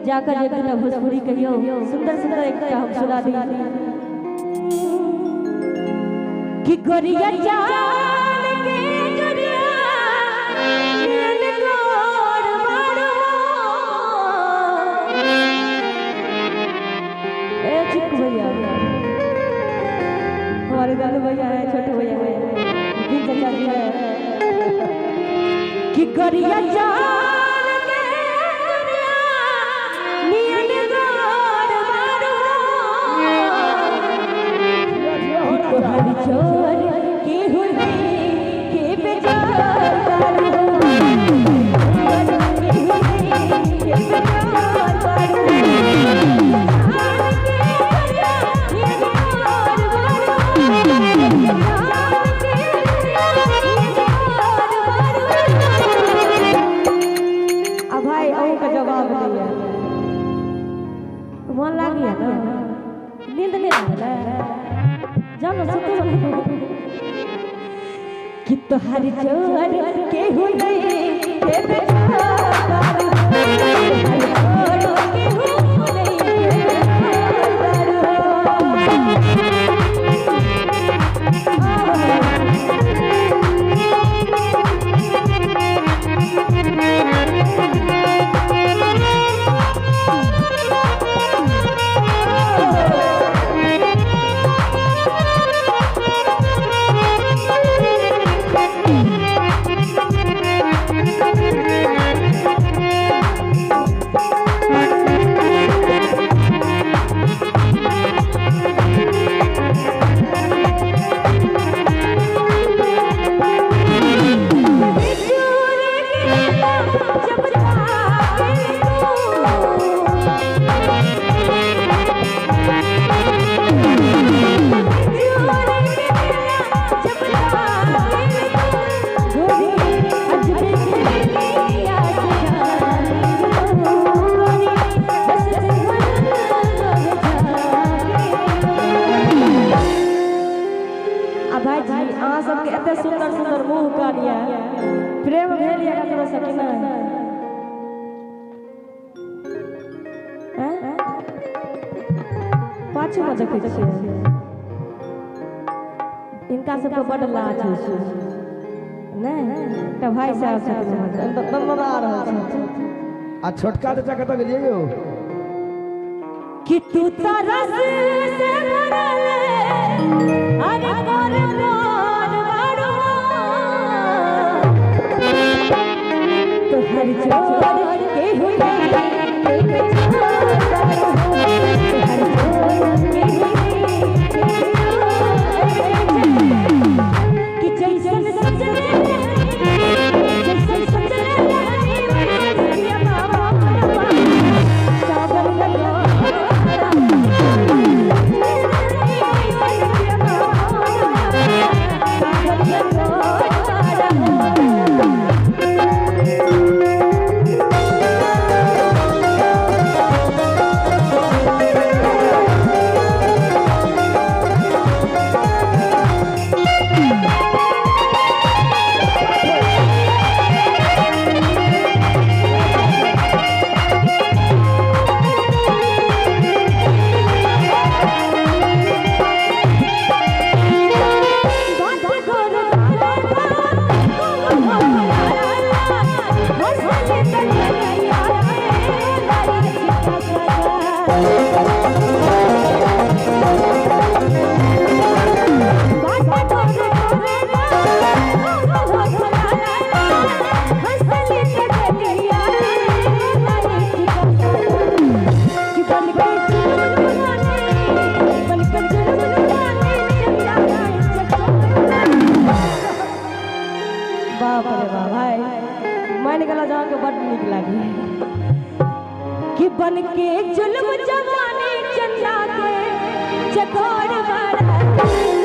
जाकर एक दिन भोजपुरी कहियो सुंदर सुंदर एक हम सुना दी कि गोरिया चाल के गोरिया नैन गोर मारो ए चिक भैया हमारे दादू भैया है छोटे भैया है दिन चाचा जी है कि गोरिया चाल मन लाग गया ना नींद नहीं आला जानो सुतो कि तोहारी जोर के हो गई के बेचार के हो सुंदर सुंदर मुंह कानिया प्रेम भेल या करो सकिना पाछू में देखे छियै इनका सबके बड़ लाज होइ छै नहीं त भाई साहब छथिन दमरा रहल छै आ छोटका चाचा कत गेलियै यौ कि तू तरस से भरल अरे कर हर जोर के हो कि जैसन सजने जैसन सजने सागर लगा कि बन के जुल्म जवानी चंदा के चकोर बड़ा